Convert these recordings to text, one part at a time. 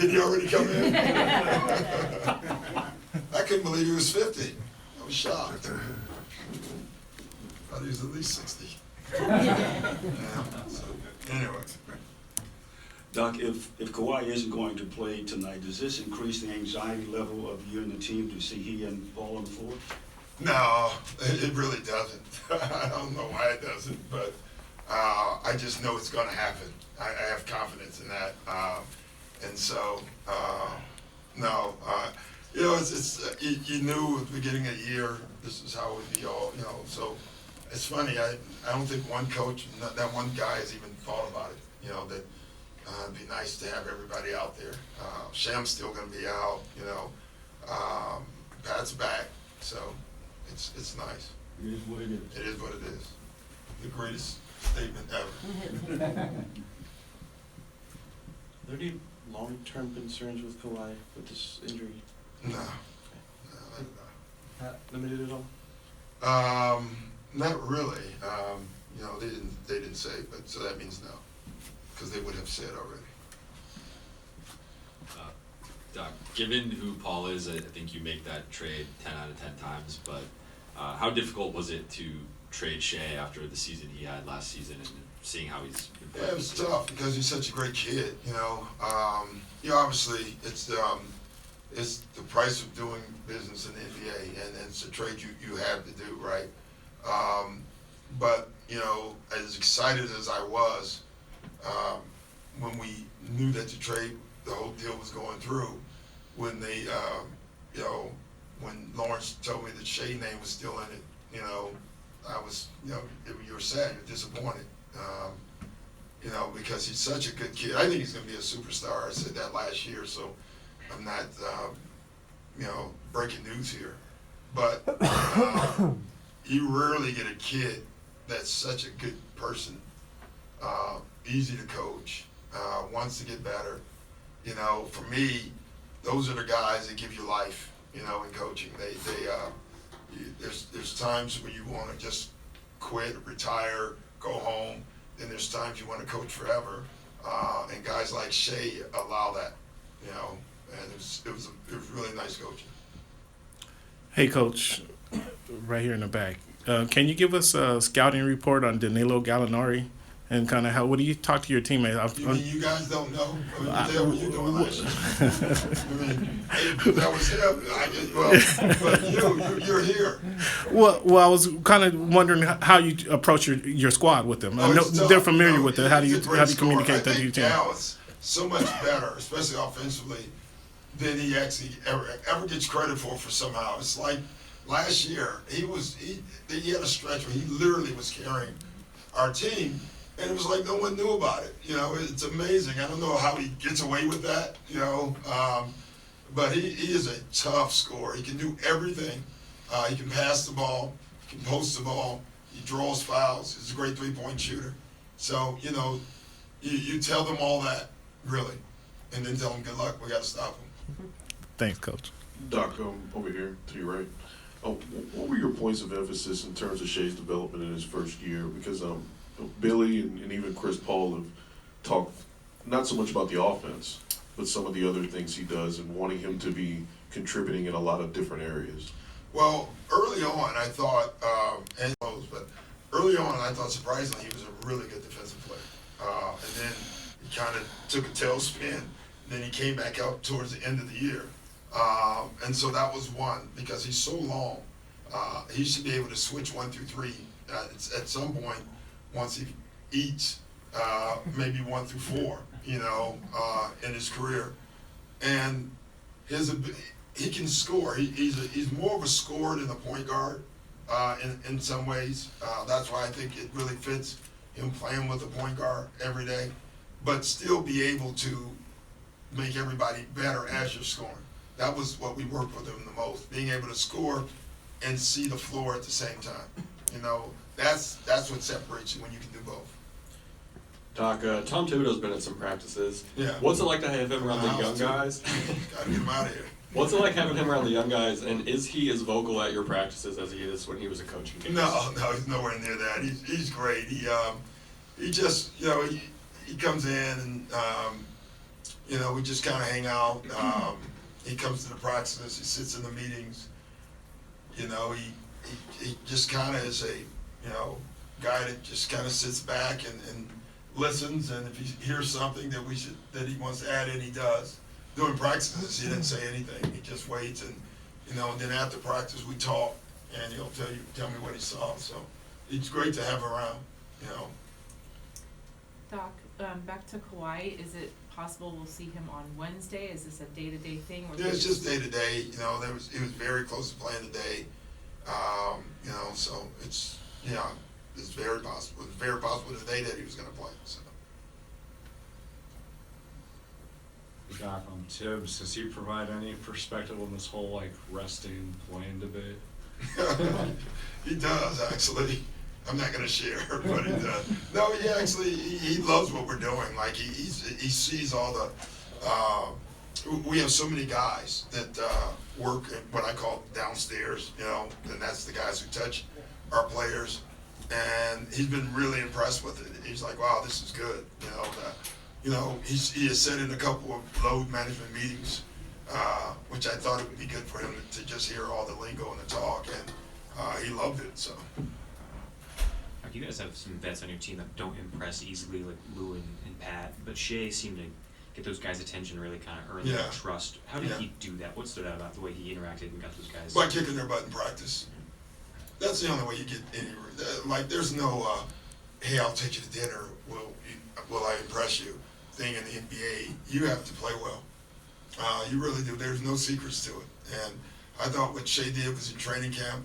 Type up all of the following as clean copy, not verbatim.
Did he already come in? I couldn't believe he was 50. I was shocked. Thought he was at least 60. Yeah, so, anyway. Doc, if Kawhi isn't going to play tonight, does this increase the anxiety level of you and the team to see he and Paul on the floor? No, it really doesn't. I don't know why it doesn't, but I just know it's going to happen. I have confidence in that. And so, no, you knew at the beginning of the year this is how it would be all, so it's funny. I don't think one coach, that one guy has even thought about it, that it'd be nice to have everybody out there. Sham's still going to be out, Pat's back, so it's nice. It is what it is. It is what it is. The greatest statement ever. Are there any long-term concerns with Kawhi with this injury? No. Limited at all? Not really. They didn't say, but so that means no, because they would have said already. Doc, given who Paul is, I think you make that trade 10 out of 10 times, but how difficult was it to trade Shea after the season he had last season and seeing how he's been playing? Yeah, it was tough because he's such a great kid, obviously it's the price of doing business in the NBA, and it's a trade you have to do, right? But, as excited as I was, when we knew that the whole deal was going through, when they, when Lawrence told me that Shea name was still in it, I was, you were sad, you're disappointed, because he's such a good kid. I think he's going to be a superstar. I said that last year, so I'm not, breaking news here. But you rarely get a kid that's such a good person, easy to coach, wants to get better. For me, those are the guys that give you life, in coaching. There's times when you want to just quit, retire, go home. Then there's times you want to coach forever. And guys like Shea allow that, and it was really nice coaching. Hey, Coach, right here in the back. Can you give us a scouting report on Danilo Gallinari and kind of what do you talk to your teammates? You mean you guys don't know? What were you doing last year? That was him. But you're here. Well, I was kind of wondering how you approach your squad with them. I know they're familiar with it. How do you communicate that to your team? Now it's so much better, especially offensively, than he actually ever gets credit for somehow. It's like last year he had a stretch where he literally was carrying our team. And it was like no one knew about it. It's amazing. I don't know how he gets away with that, but he is a tough scorer. He can do everything. He can pass the ball, he can post the ball, he draws fouls, he's a great three-point shooter. So, you tell them all that, really, and then tell them good luck, we got to stop him. Thanks, Coach. Doc, over here to your right. What were your points of emphasis in terms of Shea's development in his first year? Because Billy and even Chris Paul have talked not so much about the offense, but some of the other things he does and wanting him to be contributing in a lot of different areas. Well, early on I thought, surprisingly he was a really good defensive player. And then he kind of took a tailspin, and then he came back up towards the end of the year. And so that was one, because he's so long. He should be able to switch 1 through 3 at some point. Once he eats, maybe 1 through 4, in his career, and he can score. He's more of a scorer than a point guard, in some ways. That's why I think it really fits him playing with a point guard every day, but still be able to make everybody better as you're scoring. That was what we worked with him the most, being able to score and see the floor at the same time. That's what separates you when you can do both. Doc, Tom Thibodeau's been at some practices. Yeah. What's it like to have him around the young guys? Gotta get him out of here. What's it like having him around the young guys, and is he as vocal at your practices as he is when he was a coach? No, he's nowhere near that. He's great. He just, he comes in and, You know, we just kind of hang out. He comes to the practices. He sits in the meetings. You know, he just kind of is a, you know, guy that just kind of sits back and listens. And if he hears something that he wants to add in, he does. During practices, he didn't say anything. He just waits, and you know. And then after practice, we talk, and he'll tell me what he saw. So it's great to have around. You know. Doc, back to Kawhi, is it possible we'll see him on Wednesday? Is this a day-to-day thing? Or Yeah, it's just day to day. You know, he was very close to playing today. You know, so it's very possible. It's very possible today that he was going to play. So. Doc, on Tibbs, does he provide any perspective on this whole like resting playing debate? He does actually. I'm not going to share, but he does. No, he loves what we're doing. Like he sees all the. We have so many guys that work in what I call downstairs, you know, and that's the guys who touch our players. And he's been really impressed with it. He's like, wow, this is good, you know. He has said in a couple of load management meetings, which I thought it would be good for him to just hear all the lingo and the talk, and he loved it. So. You guys have some vets on your team that don't impress easily, like Lou and Pat, but Shea seemed to get those guys' attention really kind of early. Yeah. Trust. How did he do that? What stood out about the way he interacted and got those guys? By kicking their butt in practice. That's the only way you get any. Like, there's no, hey, I'll take you to dinner. Will I impress you? Thing in the NBA, you have to play well. You really do. There's no secrets to it. And I thought what Shea did was in training camp.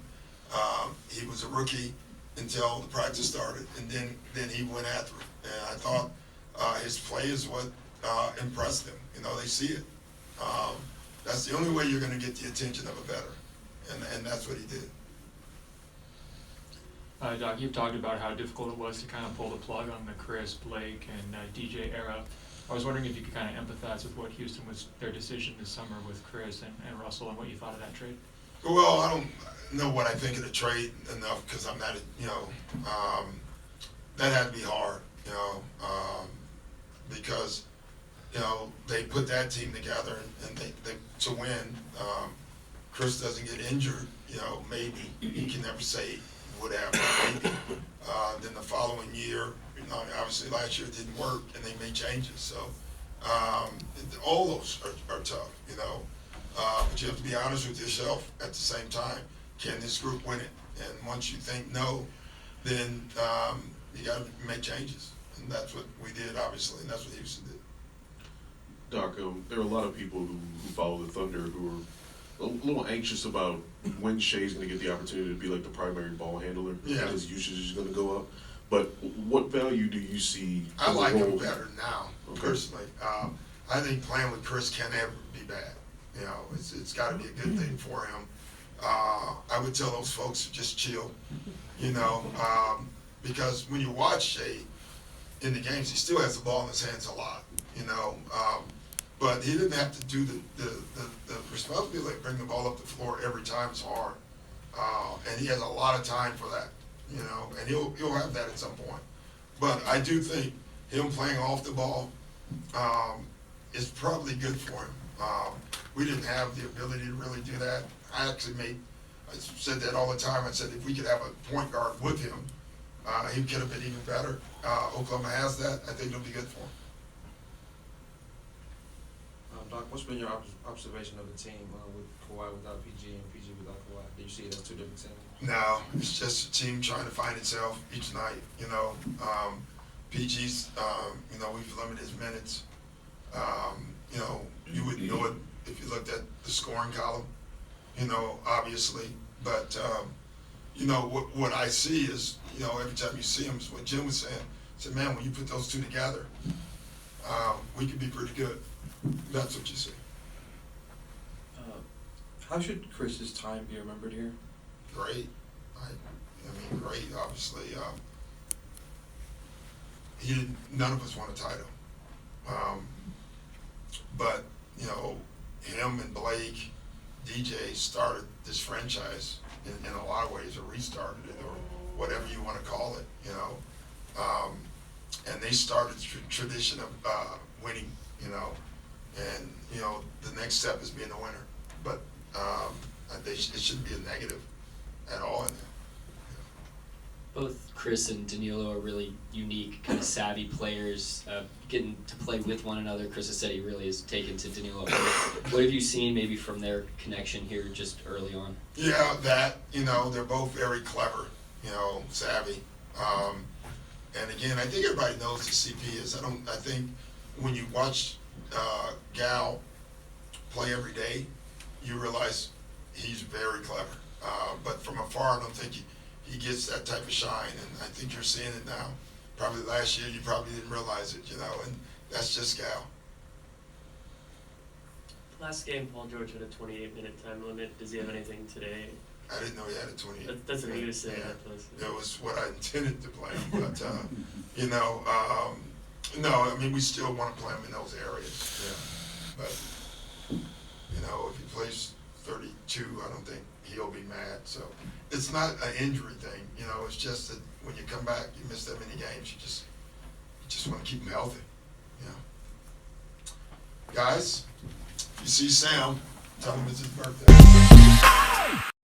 He was a rookie until the practice started, and then he went after it. And I thought his play is what impressed them. You know, they see it. That's the only way you're going to get the attention of a veteran, and that's what he did. Doc, you've talked about how difficult it was to kind of pull the plug on the Chris, Blake, and DJ era. I was wondering if you could kind of empathize with what Houston was, their decision this summer with Chris and Russell, and what you thought of that trade. Well, I don't know what I think of the trade enough because I'm not, that had to be hard, because, they put that team together and they to win. Chris doesn't get injured, maybe. You can never say would have, maybe. Then the following year, obviously last year it didn't work and they made changes. So all those are tough, but you have to be honest with yourself at the same time. Can this group win it? And once you think no, then you got to make changes. And that's what we did, obviously, and that's what Houston did. Doc, there are a lot of people who follow the Thunder who are a little anxious about when Shea's going to get the opportunity to be like the primary ball handler. Yeah. And his usage is going to go up. But what value do you see? I like him role? better now, Okay. personally. I think playing with Chris can't ever be bad. It's got to be a good thing for him. I would tell those folks to just chill, because when you watch Shea in the games, he still has the ball in his hands a lot, but he didn't have to do the responsibility to bring the ball up the floor every time. It's hard, and he has a lot of time for that, and he'll have that at some point. But I do think him playing off the ball is probably good for him. We didn't have the ability to really do that. I said that all the time. I said if we could have a point guard with him, he could have been even better. Oklahoma has that. I think it'll be good for him. Doc, what's been your observation of the team with Kawhi without PG and PG without Kawhi? Do you see it as two different teams? No, it's just a team trying to find itself each night. PG's, we've limited his minutes. You wouldn't know it if you looked at the scoring column, obviously. But, what I see is, every time you see him, is what Jim was saying. I said, man, when you put those two together, we could be pretty good. That's what you see. How should Chris's time be remembered here? Great. Great, obviously. None of us won a title. But, him and Blake, DJ started this franchise in a lot of ways, or restarted it, or whatever you want to call it, and they started the tradition of winning you know, and, you know, the next step is being a winner. But it shouldn't be a negative at all in there. Both Chris and Danilo are really unique, kind of savvy players, getting to play with one another. Chris has said he really is taken to Danilo. What have you seen maybe from their connection here just early on? Yeah, that, you know, they're both very clever, you know, savvy. And again, I think everybody knows who CP is. I think when you watch Gal play every day, you realize he's very clever. But from afar, I don't think he gets that type of shine, and I think you're seeing it now. Probably last year, you probably didn't realize it, you know, and that's just Gal. Last game, Paul George had a 28-minute time limit. Does he have anything today? I didn't know he had a 28. That's what he was saying. Yeah. It was what I intended to play him, but, you know, no, I mean, we still want to play him in those areas, yeah. But, you know, if he plays 32, I don't think he'll be mad. So it's not an injury thing, you know, it's just that when you come back, you miss that many games, you just want to keep him healthy, you know. Guys, you see Sam, tell him it's his birthday.